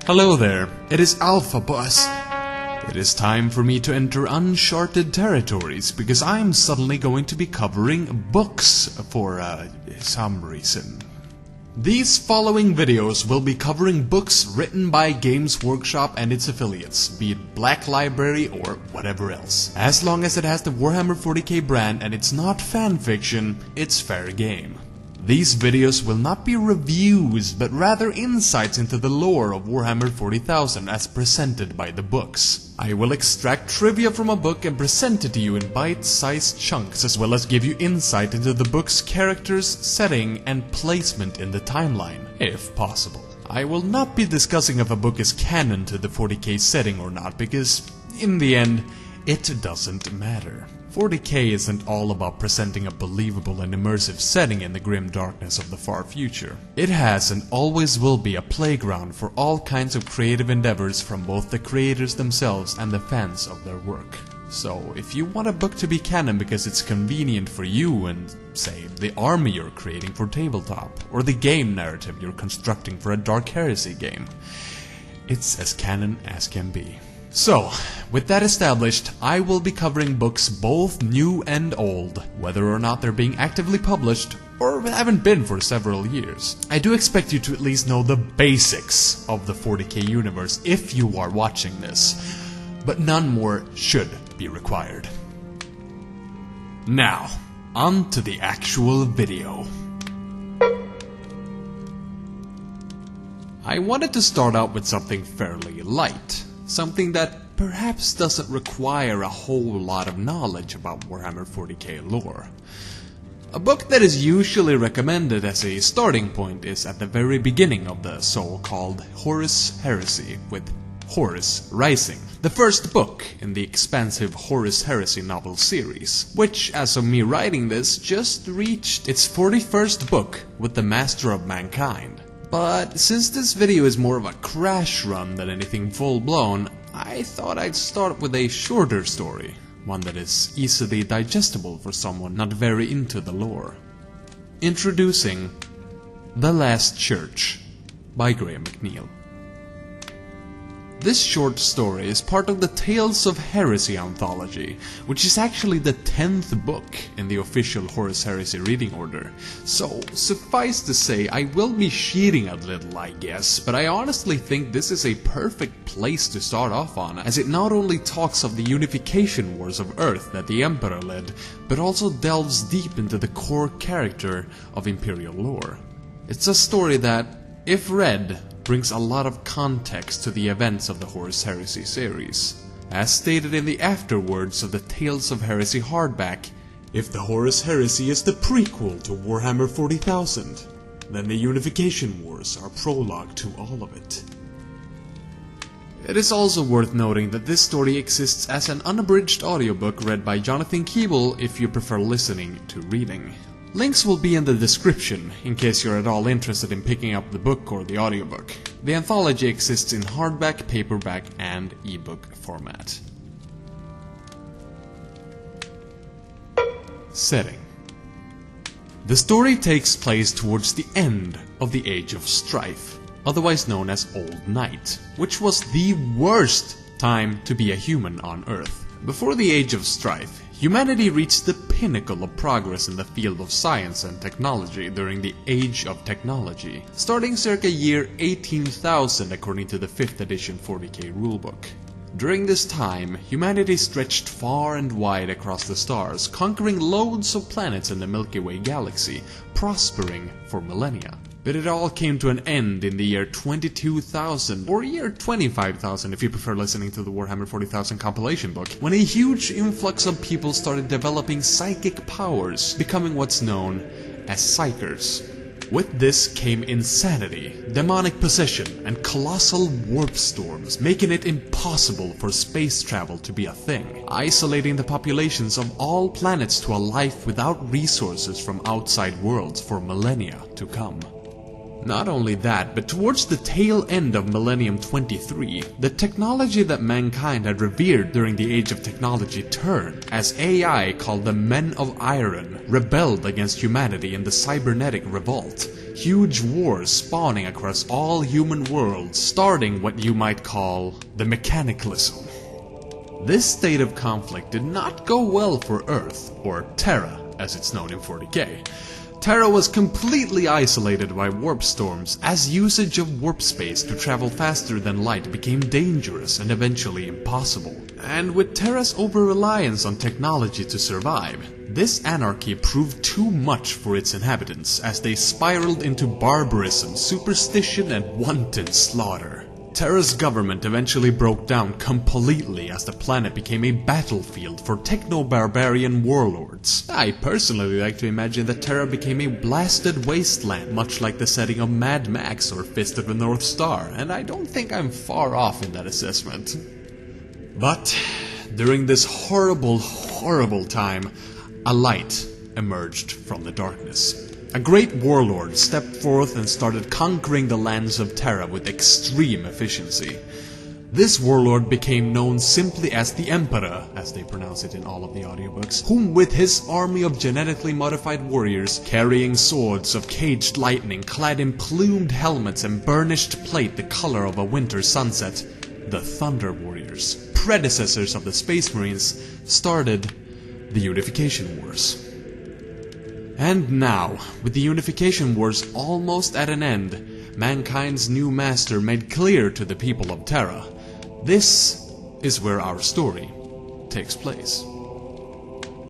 Hello there, it is Alfabus. It is time for me to enter uncharted territories because I'm suddenly going to be covering books for some reason. These following videos will be covering books written by Games Workshop and its affiliates, be it Black Library or whatever else. As long as it has the Warhammer 40k brand and it's not fanfiction, it's fair game. These videos will not be reviews, but rather insights into the lore of Warhammer 40,000 as presented by the books. I will extract trivia from a book and present it to you in bite-sized chunks, as well as give you insight into the book's characters, setting, and placement in the timeline, if possible. I will not be discussing if a book is canon to the 40k setting or not, because, in the end, it doesn't matter. 40k isn't all about presenting a believable and immersive setting in the grim darkness of the far future. It has and always will be a playground for all kinds of creative endeavors from both the creators themselves and the fans of their work. So, if you want a book to be canon because it's convenient for you and, say, the army you're creating for tabletop, or the game narrative you're constructing for a Dark Heresy game, it's as canon as can be. So, with that established, I will be covering books both new and old, whether or not they're being actively published, or haven't been for several years. I do expect you to at least know the basics of the 40k universe if you are watching this, but none more should be required. Now, on to the actual video. I wanted to start out with something fairly light. Something that perhaps doesn't require a whole lot of knowledge about Warhammer 40k lore. A book that is usually recommended as a starting point is at the very beginning of the so-called Horus Heresy, with Horus Rising, the first book in the expansive Horus Heresy novel series, which, as of me writing this, just reached its 41st book with the Master of Mankind. But since this video is more of a crash run than anything full-blown, I thought I'd start with a shorter story, one that is easily digestible for someone not very into the lore. Introducing The Last Church by Graham McNeill. This short story is part of the Tales of Heresy anthology, which is actually the 10th book in the official Horus Heresy reading order. So, suffice to say, I will be cheating a little, I guess, but I honestly think this is a perfect place to start off on, as it not only talks of the unification wars of Earth that the Emperor led, but also delves deep into the core character of Imperial lore. It's a story that, if read, brings a lot of context to the events of the Horus Heresy series. As stated in the afterwords of the Tales of Heresy hardback, if the Horus Heresy is the prequel to Warhammer 40,000, then the Unification Wars are prologue to all of it. It is also worth noting that this story exists as an unabridged audiobook read by Jonathan Keeble if you prefer listening to reading. Links will be in the description, in case you're at all interested in picking up the book or the audiobook. The anthology exists in hardback, paperback, and ebook format. Setting. The story takes place towards the end of the Age of Strife, otherwise known as Old Night, which was the worst time to be a human on Earth. Before the Age of Strife, humanity reached the pinnacle of progress in the field of science and technology during the Age of Technology, starting circa year 18,000 according to the 5th edition 40k rulebook. During this time, humanity stretched far and wide across the stars, conquering loads of planets in the Milky Way galaxy, prospering for millennia. But it all came to an end in the year 22,000, or year 25,000 if you prefer listening to the Warhammer 40,000 compilation book, when a huge influx of people started developing psychic powers, becoming what's known as Psykers. With this came insanity, demonic possession, and colossal warp storms, making it impossible for space travel to be a thing, isolating the populations of all planets to a life without resources from outside worlds for millennia to come. Not only that, but towards the tail end of Millennium 23, the technology that mankind had revered during the Age of Technology turned, as AI called the Men of Iron rebelled against humanity in the cybernetic revolt. Huge wars spawning across all human worlds, starting what you might call the mechanicalism. This state of conflict did not go well for Earth, or Terra as it's known in 40k. Terra was completely isolated by warp storms, as usage of warp space to travel faster than light became dangerous and eventually impossible. And with Terra's over-reliance on technology to survive, this anarchy proved too much for its inhabitants as they spiraled into barbarism, superstition, and wanton slaughter. Terra's government eventually broke down completely as the planet became a battlefield for techno-barbarian warlords. I personally like to imagine that Terra became a blasted wasteland, much like the setting of Mad Max or Fist of the North Star, and I don't think I'm far off in that assessment. But during this horrible, horrible time, a light emerged from the darkness. A great warlord stepped forth and started conquering the lands of Terra with extreme efficiency. This warlord became known simply as the Emperor, as they pronounce it in all of the audiobooks, whom with his army of genetically modified warriors, carrying swords of caged lightning, clad in plumed helmets and burnished plate the color of a winter sunset, the Thunder Warriors, predecessors of the Space Marines, started the Unification Wars. And now, with the Unification Wars almost at an end, mankind's new master made clear to the people of Terra. This is where our story takes place.